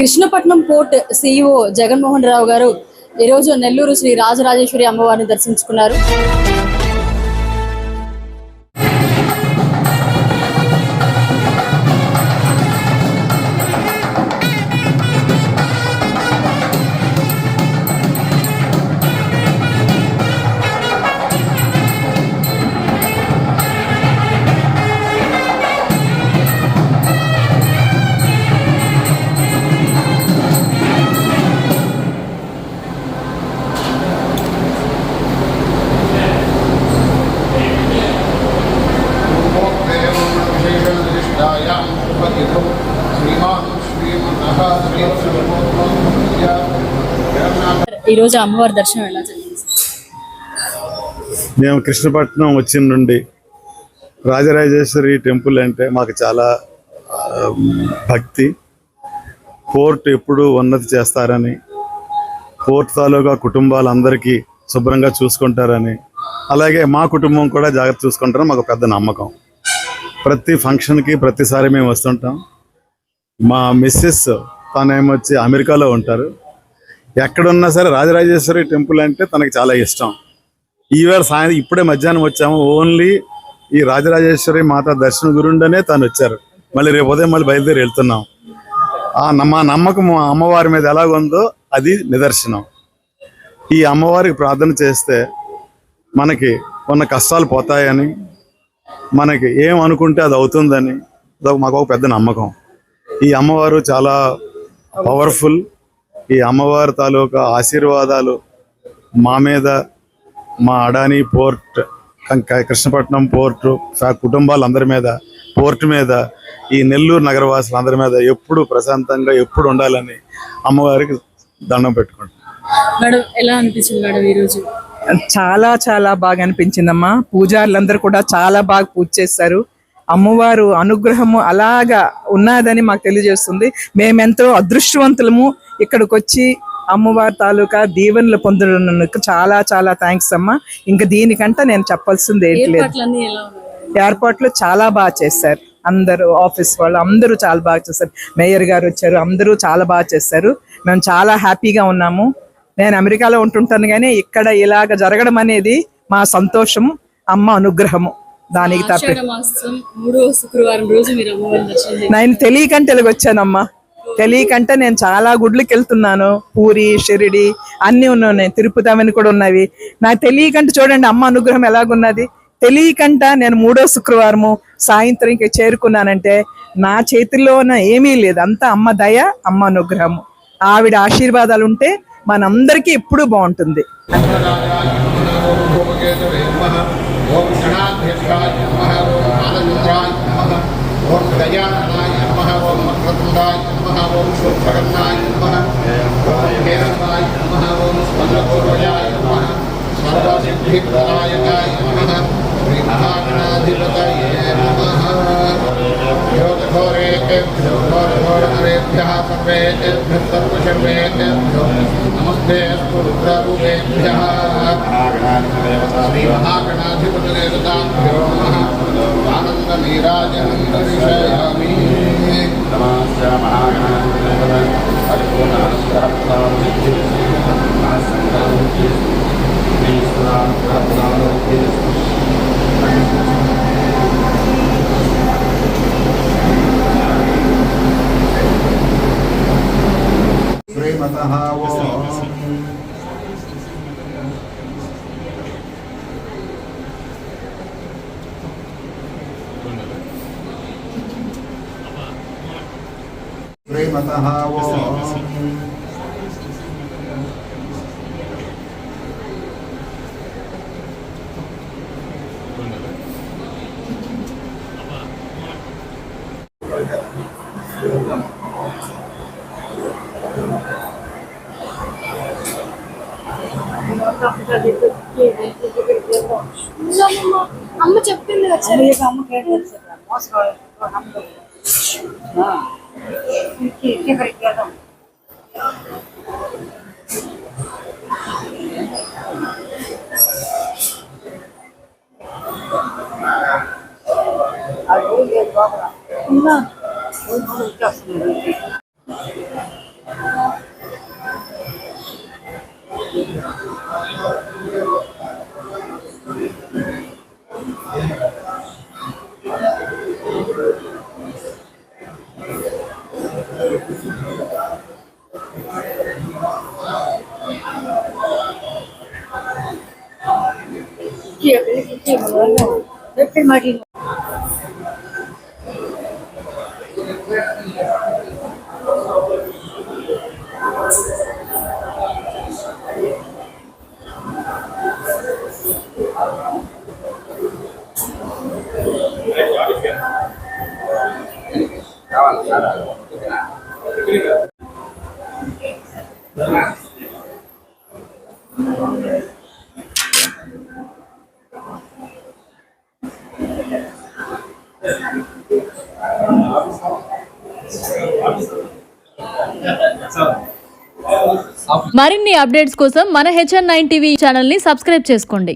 Krishnapatnam port CEO Jaganmohan Rao గారు ఈరోజు నెల్లూరు శ్రీ రాజరాజేశ్వరి అమ్మవారిని దర్శించుకున్నారు. ఈ రోజు అమ్మవారి దర్శనం ఎలా జరిగింది? మేము కృష్ణపట్నం వచ్చిన నుండి రాజరాజేశ్వరి టెంపుల్ అంటే మాకు చాలా భక్తి. పోర్ట్ ఎప్పుడు ఉన్నతి చేస్తారని, పోర్ట్ తాలూకా కుటుంబాలందరికీ శుభ్రంగా చూసుకుంటారని, అలాగే మా కుటుంబం కూడా జాగ్రత్త చూసుకుంటారని మాకు పెద్ద నమ్మకం. ప్రతి ఫంక్షన్కి ప్రతిసారి మేము వస్తుంటాం. మా మిస్సెస్ తనేమొచ్చి అమెరికాలో ఉంటారు. ఎక్కడున్నా సరే రాజరాజేశ్వరి టెంపుల్ అంటే తనకి చాలా ఇష్టం. ఈవేళ సాయంత్రం ఇప్పుడే మధ్యాహ్నం వచ్చాము. ఓన్లీ ఈ రాజరాజేశ్వరి మాత దర్శనం గురుండనే తను వచ్చారు. మళ్ళీ రేపు ఉదయం మళ్ళీ బయలుదేరి వెళ్తున్నాం. మా నమ్మకం అమ్మవారి మీద ఎలాగుందో అది నిదర్శనం. ఈ అమ్మవారికి ప్రార్థన చేస్తే మనకి ఉన్న కష్టాలు పోతాయని, మనకి ఏం అనుకుంటే అది అవుతుందని మాకు ఒక పెద్ద నమ్మకం. ఈ అమ్మవారు చాలా పవర్ఫుల్. ఈ అమ్మవారి తాలూకా ఆశీర్వాదాలు మా మీద, మా అడానీ పోర్ట్, కృష్ణపట్నం పోర్టు కుటుంబాలందరి మీద, పోర్టు మీద, ఈ నెల్లూరు నగరవాసులందరి మీద ఎప్పుడు ప్రశాంతంగా ఎప్పుడు ఉండాలని అమ్మవారికి దండం పెట్టుకుంటాం. మేడం, ఎలా అనిపించింది మేడం ఈరోజు? చాలా చాలా బాగా అనిపించిందమ్మా. పూజారులందరూ కూడా చాలా బాగా పూజ చేశారు. అమ్మవారు అనుగ్రహము అలాగా ఉన్నదని మాకు తెలియజేస్తుంది. మేమెంతో అదృష్టవంతులము ఇక్కడికి వచ్చి అమ్మవారి తాలూకా దీవెనలు పొందడానికి. చాలా చాలా థ్యాంక్స్ అమ్మా. ఇంకా దీనికంటే నేను చెప్పాల్సింది ఏంటి లేదు. ఏర్పాట్లు చాలా బాగా చేశారు. అందరూ ఆఫీస్ వాళ్ళు అందరూ చాలా బాగా చేశారు. మేయర్ గారు వచ్చారు, అందరూ చాలా బాగా చేశారు. మేము చాలా హ్యాపీగా ఉన్నాము. నేను అమెరికాలో ఉంటుంటాను కానీ ఇక్కడ ఇలాగ జరగడం అనేది మా సంతోషం, అమ్మ అనుగ్రహము. దానికి తప్ప నేను తెలియకంటే ఇలాగ వచ్చానమ్మా. తెలియకంటే నేను చాలా గుడ్లకి వెళ్తున్నాను. పూరి, షిరిడి అన్నీ ఉన్నాయి, తిరుపతి అవన్నీ కూడా ఉన్నవి. నాకు తెలియకంటే చూడండి అమ్మ అనుగ్రహం ఎలాగున్నది. తెలియకంట నేను 3వ శుక్రవారము సాయంత్రంకి చేరుకున్నానంటే నా చేతిలోన ఏమీ లేదు. అంతా అమ్మ దయ, అమ్మ అనుగ్రహము, ఆవిడ ఆశీర్వాదాలు ఉంటే మనందరికీ ఎప్పుడూ బాగుంటుంది. ఓం గణాధ్యక్షాయ నమః, ఓం ఆనందరాయ నమః, ఓం గజాననాయ నమః, ఓం వక్రతుండాయ నమః, ఓం శూర్పకర్ణాయ నమః, ఓం కేరళాయ నమః, ఓం స్కందపూర్వజాయ నమః, సర్వసిద్ధిప్రదాయకాయ నమః, శ్రీ మహాగణాధిపతయే నమః. యోగఘోరేభ్యో ఘోరఘోరహరేభ్యః సర్వేభ్యః సర్వశర్వేభ్యో నమస్తే అస్తు రుద్రరూపేభ్యః. శ్రీ మహాగణాధిపతదేవతాభ్యో నమః. ఆనందనీరాజనం దర్శయామి. శ్రీమతః శ్రీమతః అమ్మ చెప్పింది Ada మరిన్ని అప్డేట్స్ కోసం మన HN9 టీవీ ఛానల్ని సబ్స్క్రైబ్ చేసుకోండి.